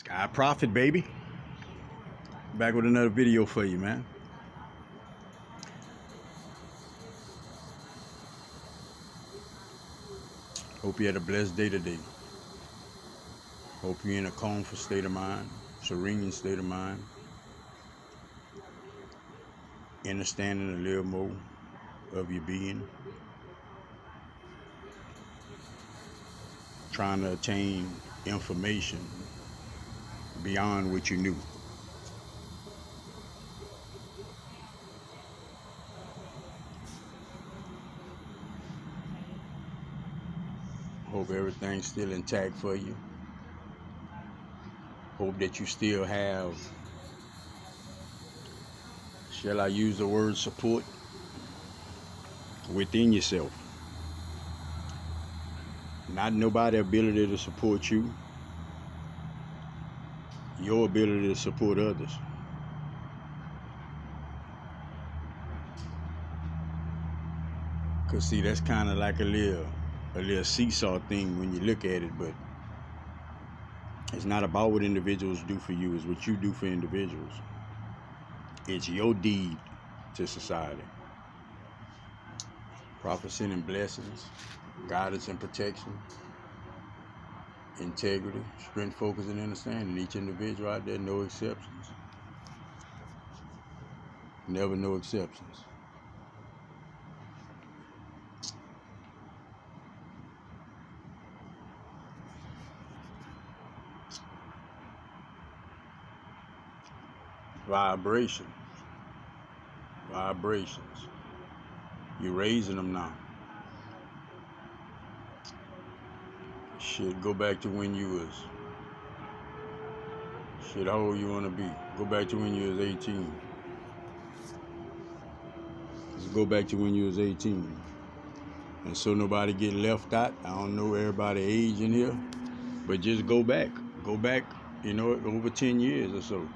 Sky Prophet, baby. Back with another video for you, man. Hope you had a blessed day today. Hope you're in a calmful state of mind, serene state of mind, understanding a little more of your being, trying to attain information beyond what you knew. Hope everything's still intact for you. Hope that you still have, shall I use the word support, within yourself. Not nobody's ability to support you, your ability to support others. Cause see, that's kind of like a little seesaw thing when you look at it, but it's not about what individuals do for you, it's what you do for individuals. It's your deed to society. Prophecy and blessings, guidance and protection, integrity, strength, focus, and understanding. Each individual out there, no exceptions. Never no exceptions. Vibrations. You're raising them now. Shit, go back to when you was, shit, how old you want to be? Go back to when you was 18. Just go back to when you was 18. And so nobody get left out. I don't know everybody age in here, but just go back. Go back, over 10 years or so.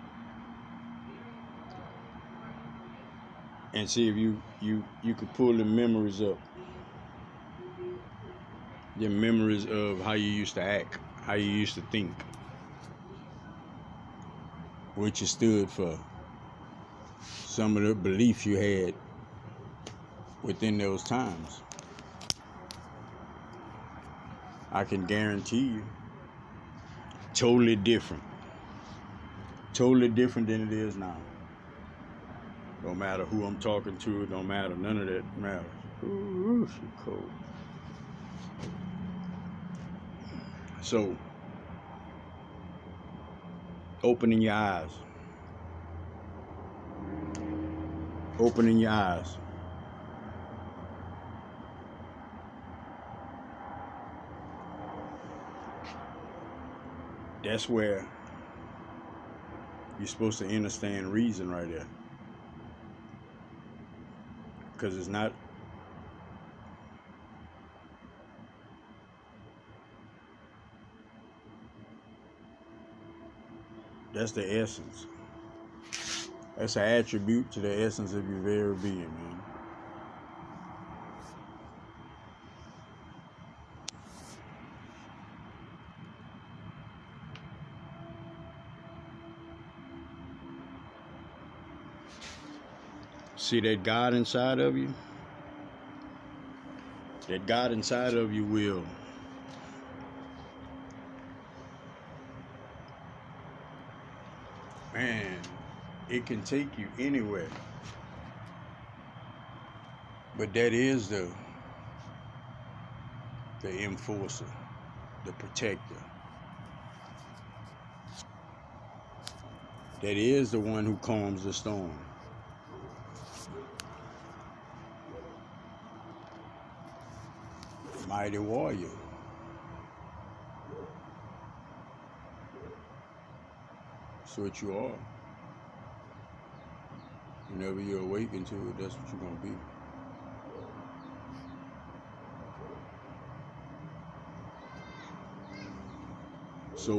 And see if you could pull the memories up. The memories of how you used to act, how you used to think, what you stood for, some of the beliefs you had within those times. I can guarantee you, totally different than it is now. Don't matter who I'm talking to, it don't matter, none of that matters. Ooh, she cold. So, opening your eyes. Opening your eyes. That's where you're supposed to understand reason right there. Because it's not, that's the essence. That's an attribute to the essence of your very being, man. See that God inside of you? That God inside of you will man, it can take you anywhere. But that is the enforcer, the protector. That is the one who calms the storm. Mighty warrior. That's what you are. Whenever you awaken to it, that's what you're going to be. So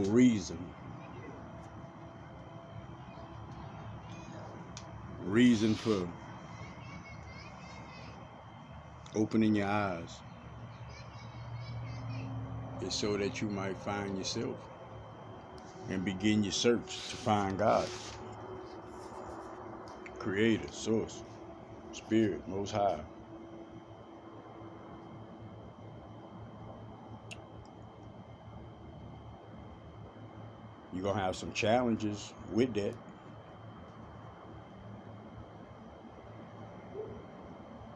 reason for opening your eyes is so that you might find yourself. and begin your search to find God, Creator, Source, Spirit, Most High. You're going to have some challenges with that.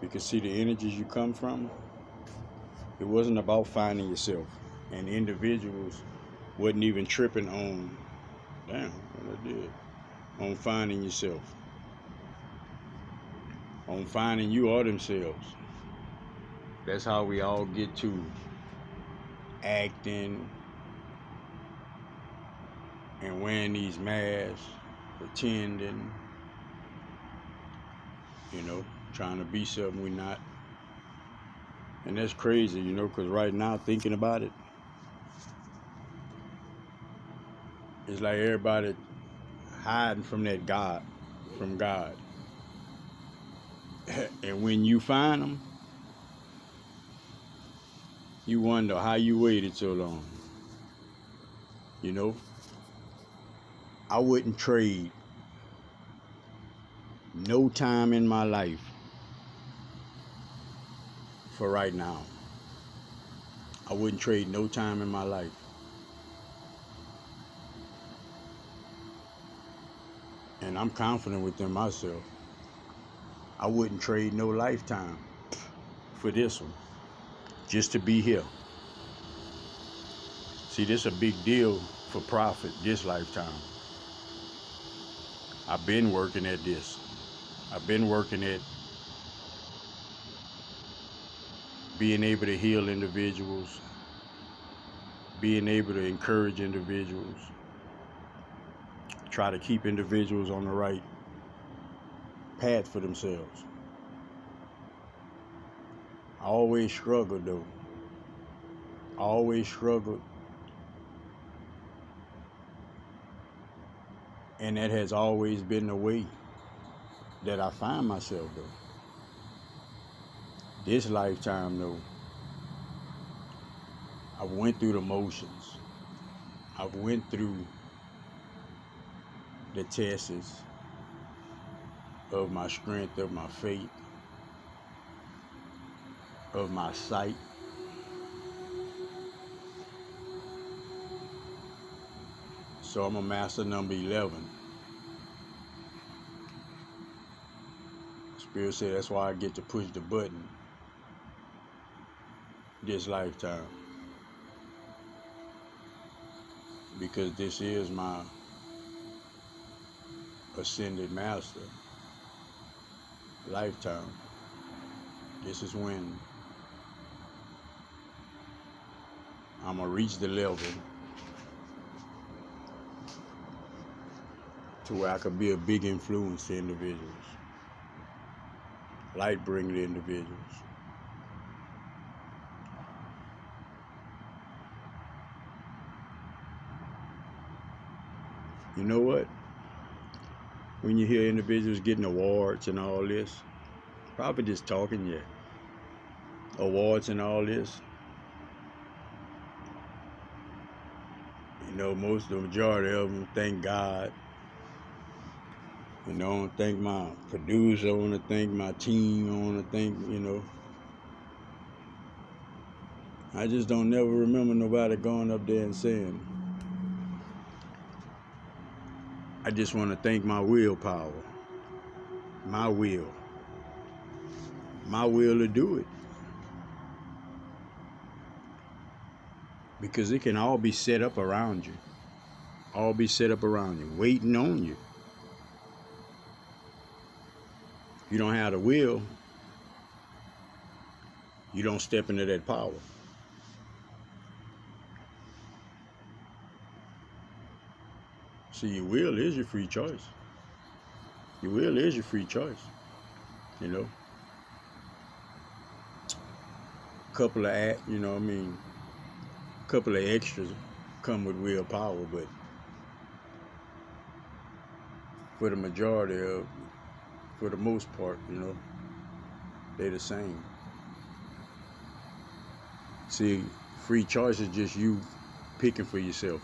Because see, the energies you come from, it wasn't about finding yourself. And individuals wasn't even tripping on, damn, what I did, on finding yourself. On finding you or themselves. That's how we all get to acting and wearing these masks, pretending, trying to be something we're not. And that's crazy, because right now, thinking about it, it's like everybody hiding from that God, from God. And when you find them, you wonder how you waited so long. I wouldn't trade no time in my life for right now. I wouldn't trade no time in my life. And I'm confident within myself. I wouldn't trade no lifetime for this one. Just to be here. See, this is a big deal for profit this lifetime. I've been working at this. I've been working at being able to heal individuals, being able to encourage individuals, try to keep individuals on the right path for themselves. I always struggled though. I always struggled. And that has always been the way that I find myself though. This lifetime though, I went through the motions. I went through the tests of my strength, of my faith, of my sight. So I'm a master number 11. Spirit said that's why I get to push the button this lifetime. Because this is my ascended master lifetime. This is when I'm going to reach the level to where I could be a big influence to individuals. Light bringing individuals. You know what? When you hear individuals getting awards and all this, probably just talking, yeah. Awards and all this. Most of the majority of them, thank God. I want to thank my producer. I want to thank my team. I want to thank, I just don't never remember nobody going up there and saying, I just want to thank my willpower. My will to do it. Because it can all be set up around you. All be set up around you, waiting on you. If you don't have the will, you don't step into that power. See, your will is your free choice. Your will is your free choice. Couple of couple of extras come with willpower, but for the majority of, for the most part, they're the same. See, free choice is just you picking for yourself.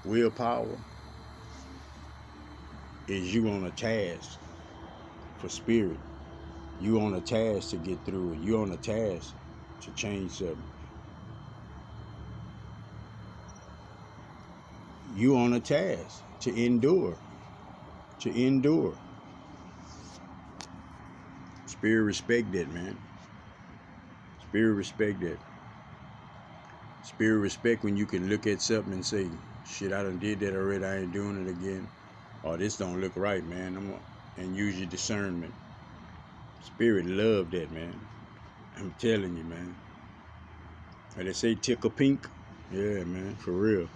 Willpower is you on a task for spirit. You on a task to get through it. You on a task to change something. You on a task to endure. To endure. Spirit respect that, man. Spirit respect that. Spirit respect when you can look at something and say, shit, I done did that already, I ain't doing it again. Or this don't look right, man. And use your discernment. Spirit love that, man. I'm telling you, man. And they say tickle pink. Yeah, man, for real.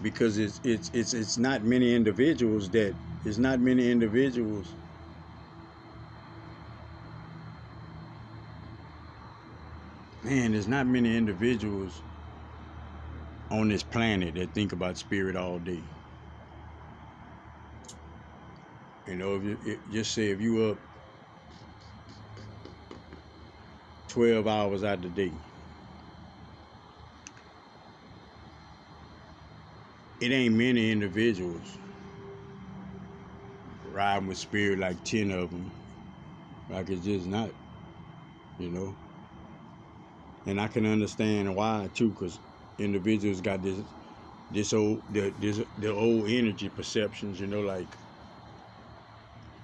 Because it's not many individuals that it's not many individuals man, there's not many individuals on this planet that think about spirit all day. You know, just say if you up 12 hours out the day, it ain't many individuals riding with spirit like 10 of them. Like it's just not, you know. And I can understand why too, because individuals got this old the old energy perceptions, you know, like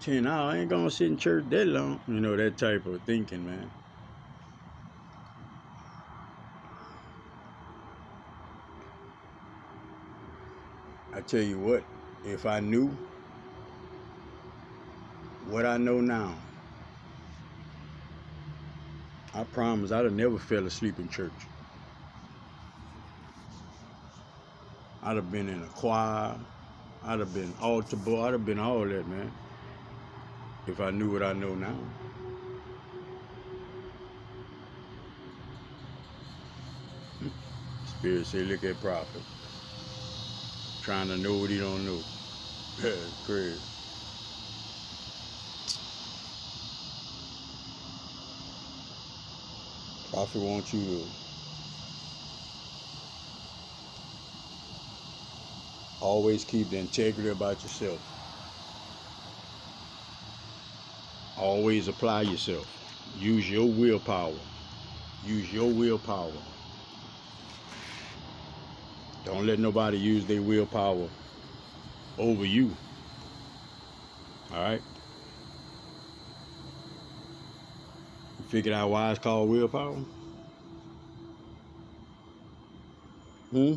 10 hours, I ain't gonna sit in church that long, you know, that type of thinking, man. I tell you what, if I knew what I know now, I promise I'd have never fell asleep in church. I'd have been in a choir, I'd have been altar boy, I'd have been all that, man. If I knew what I know now. Spirit say, look at prophet. Trying to know what he don't know. It's crazy. Prophet wants you to always keep the integrity about yourself. Always apply yourself. Use your willpower. Use your willpower. Don't let nobody use their willpower over you. All right? You figured out why it's called willpower? Hmm?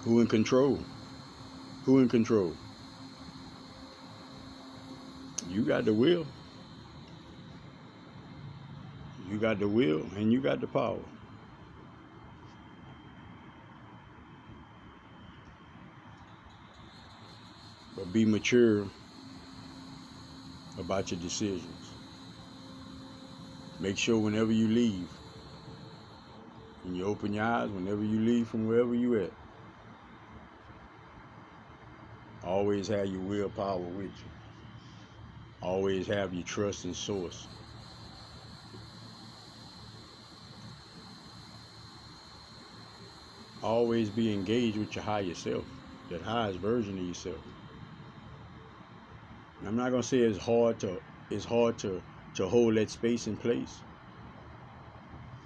Who in control? Who in control? You got the will. You got the will and you got the power. But be mature about your decisions. Make sure whenever you leave, when you open your eyes, whenever you leave from wherever you at, always have your willpower with you. Always have your trust in source. Always be engaged with your higher self, that highest version of yourself. I'm not gonna say it's hard to hold that space in place.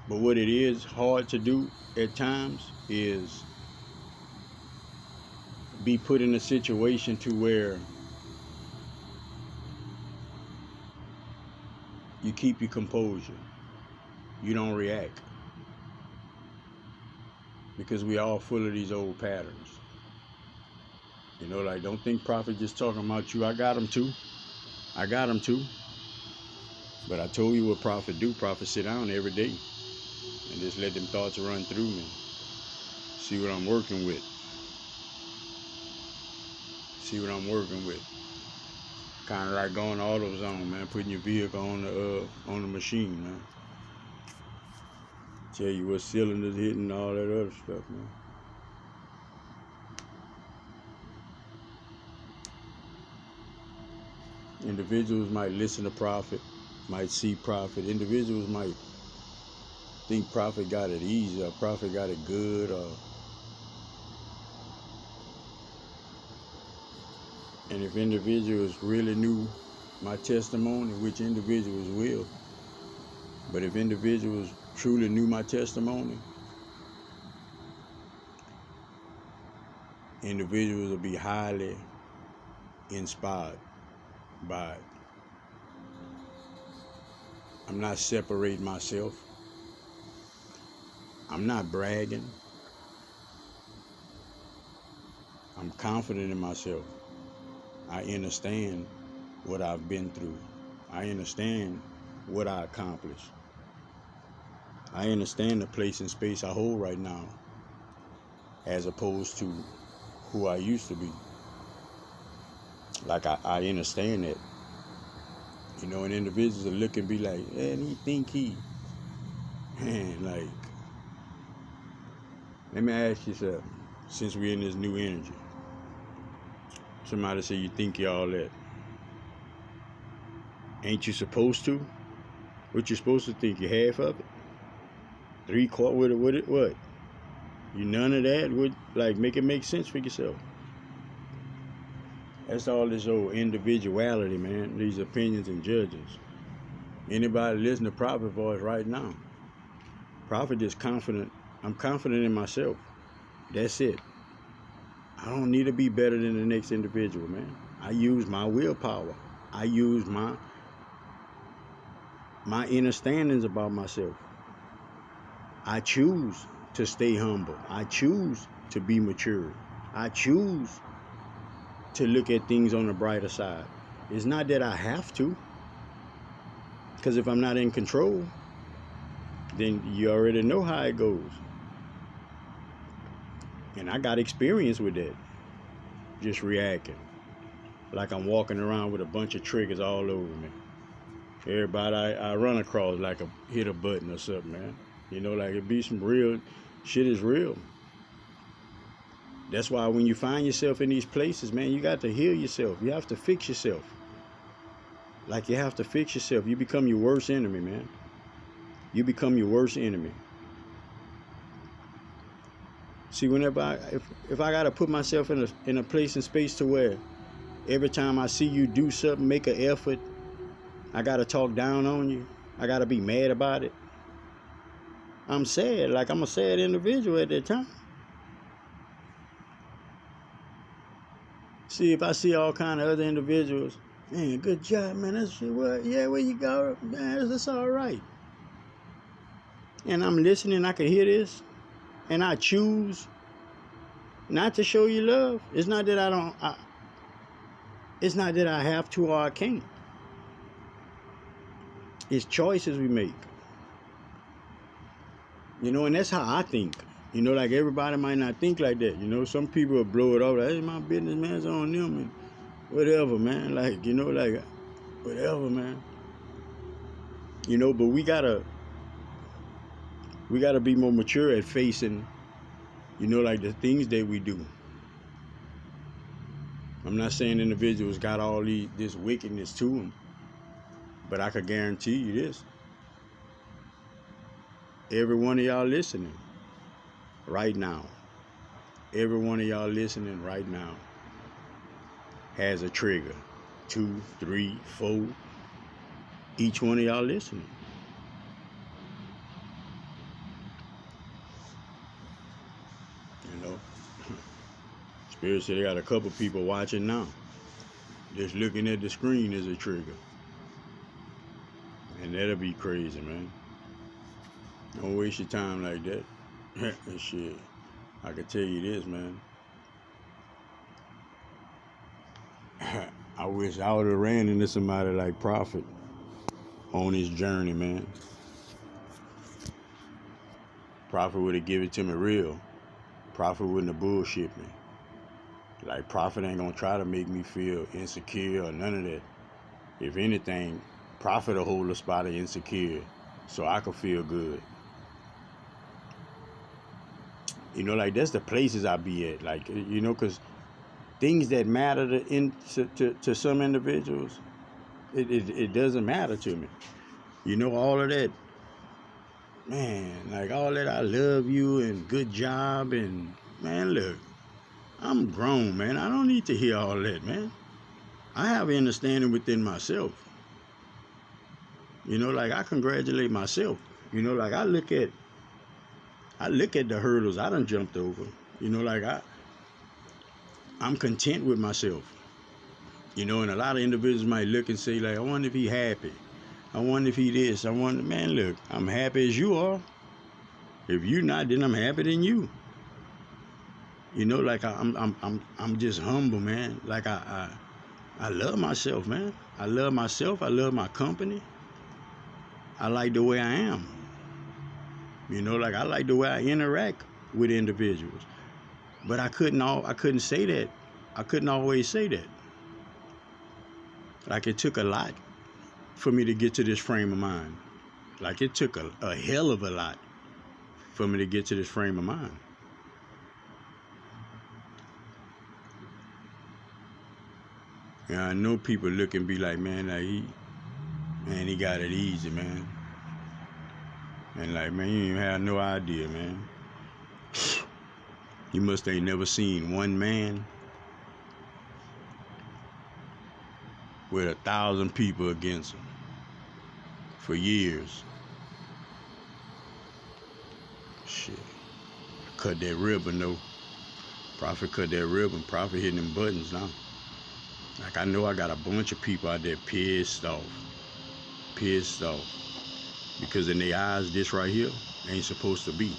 But what it is hard to do at times is be put in a situation to where you keep your composure. You don't react. Because we all full of these old patterns. You know, like don't think prophet just talking about you. I got them too. I got them too. But I told you what prophet do. Prophet sit down every day and just let them thoughts run through me. See what I'm working with. See what I'm working with. Kind of like going AutoZone, man. Putting your vehicle on the machine, man. Tell you what cylinders hitting, all that other stuff, man. Individuals might listen to Prophet, might see Prophet. Individuals might think Prophet got it easy or Prophet got it good. And if individuals really knew my testimony, which individuals will, but if individuals truly knew my testimony, individuals will be highly inspired by it. I'm not separating myself. I'm not bragging. I'm confident in myself. I understand what I've been through. I understand what I accomplished. I understand the place and space I hold right now as opposed to who I used to be. Like I understand that. You know, and individuals will look and be like, man, he think he, man, like, let me ask you something. Since we're in this new energy, somebody say you think you all that. Ain't you supposed to? What you supposed to think? You half of it? 3/4 what? You none of that? Would like make it make sense for yourself. That's all this old individuality, man. These opinions and judges. Anybody listen to Prophet voice right now? Prophet is confident. I'm confident in myself. That's it. I don't need to be better than the next individual, man. I use my willpower. I use my understandings about myself. I choose to stay humble. I choose to be mature. I choose to look at things on the brighter side. It's not that I have to, because if I'm not in control, then you already know how it goes. And I got experience with that. Just reacting. Like I'm walking around with a bunch of triggers all over me. Everybody I run across like hit a button or something, man. You know, like it be some real shit is real. That's why when you find yourself in these places, man, you got to heal yourself. You have to fix yourself. Like you have to fix yourself. You become your worst enemy, man. You become your worst enemy. See, whenever if I gotta put myself in a place and space to where every time I see you do something, make an effort, I gotta talk down on you, I gotta be mad about it, I'm sad. Like I'm a sad individual at that time. See, if I see all kind of other individuals, man, good job, man. That's what, yeah, where you go, man, that's all right. And I'm listening, I can hear this, and I choose not to show you love. It's not that it's not that I have to or I can't. It's choices we make. You know, and that's how I think. You know, like everybody might not think like that. You know, some people will blow it off like, hey, my business, man, it's on them and whatever, man. Like, you know, like, whatever, man. You know, but we gotta be more mature at facing, you know, like the things that we do. I'm not saying individuals got all this wickedness to them, but I could guarantee you this. Every one of y'all listening right now, every one of y'all listening right now has a trigger. 2, 3, 4. Each one of y'all listening. You know, Spirit said they got a couple people watching now. Just looking at the screen is a trigger. And that'll be crazy, man. Don't waste your time like that. Shit. I can tell you this, man. I wish I would have ran into somebody like Prophet on his journey, man. Prophet would have given it to me real. Prophet wouldn't have bullshit me. Like, Prophet ain't gonna try to make me feel insecure or none of that. If anything, Prophet will hold a spot of insecure so I can feel good. You know, like, that's the places I be at. Like, you know, because things that matter to some individuals, It doesn't matter to me. You know, all of that, man, like all that I love you and good job and, man, look, I'm grown, man. I don't need to hear all that, man. I have an understanding within myself. You know, like I congratulate myself. You know, like I look at the hurdles I done jumped over. You know, like I'm content with myself. You know, and a lot of individuals might look and say, like, I wonder if he happy. I wonder if he this. I wonder, man, look, I'm happy as you are. If you not, then I'm happy than you. You know, like I'm just humble, man. Like I love myself, man. I love myself. I love my company. I like the way I am. You know, like I like the way I interact with individuals. But I couldn't say that. I couldn't always say that. Like it took a lot for me to get to this frame of mind. Like it took a hell of a lot for me to get to this frame of mind. And I know people look and be like, man, like he got it easy, man. And like, man, you even have no idea, man. You must ain't never seen one man with 1,000 people against him for years. Shit. Cut that ribbon though. Prophet cut that ribbon. Prophet hitting them buttons now. Like I know I got a bunch of people out there pissed off. Pissed off. Because in their eyes, this right here ain't supposed to be.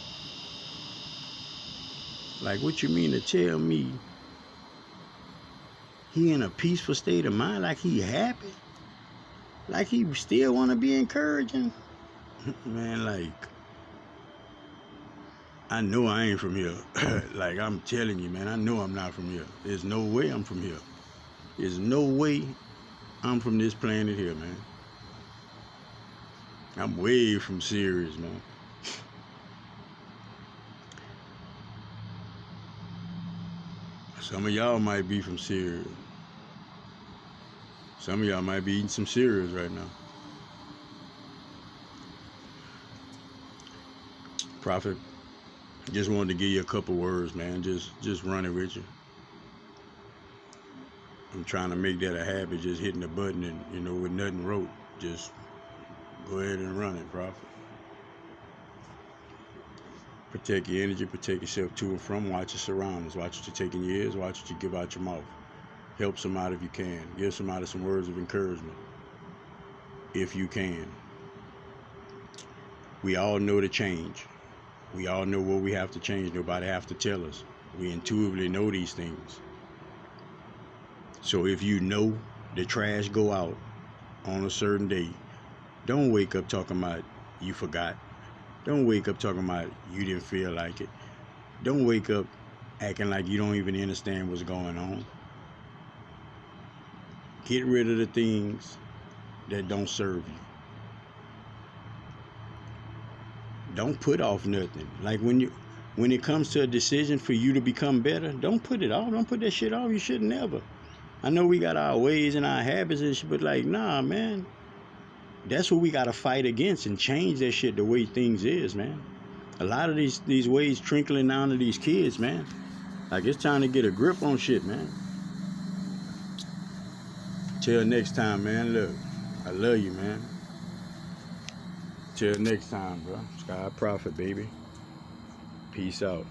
Like, what you mean to tell me he in a peaceful state of mind? Like he happy? Like he still want to be encouraging? Man, like, I know I ain't from here. Like, I'm telling you, man, I know I'm not from here. There's no way I'm from here. There's no way I'm from this planet here, man. I'm way from serious, man. Some of y'all might be from Syria. Some of y'all might be eating some cereals right now. Prophet, just wanted to give you a couple words, man. Just run it with you. I'm trying to make that a habit, just hitting the button and, you know, with nothing wrote. Just go ahead and run it, Prophet. Protect your energy, protect yourself to and from, watch your surroundings, watch what you take in your ears, watch what you give out your mouth. Help somebody if you can. Give somebody some words of encouragement if you can. We all know the change. We all know what we have to change. Nobody have to tell us. We intuitively know these things. So if you know the trash go out on a certain day, don't wake up talking about you forgot. Don't wake up talking about you didn't feel like it. Don't wake up acting like you don't even understand what's going on. Get rid of the things that don't serve you. Don't put off nothing. Like when it comes to a decision for you to become better, don't put it off. Don't put that shit off. You should never. I know we got our ways and our habits and shit, but like, nah, man. That's what we gotta fight against and change that shit the way things is, man. A lot of these ways trickling down to these kids, man. Like it's time to get a grip on shit, man. Till next time, man. Look, I love you, man. Till next time, bro. Sky Prophet, baby. Peace out.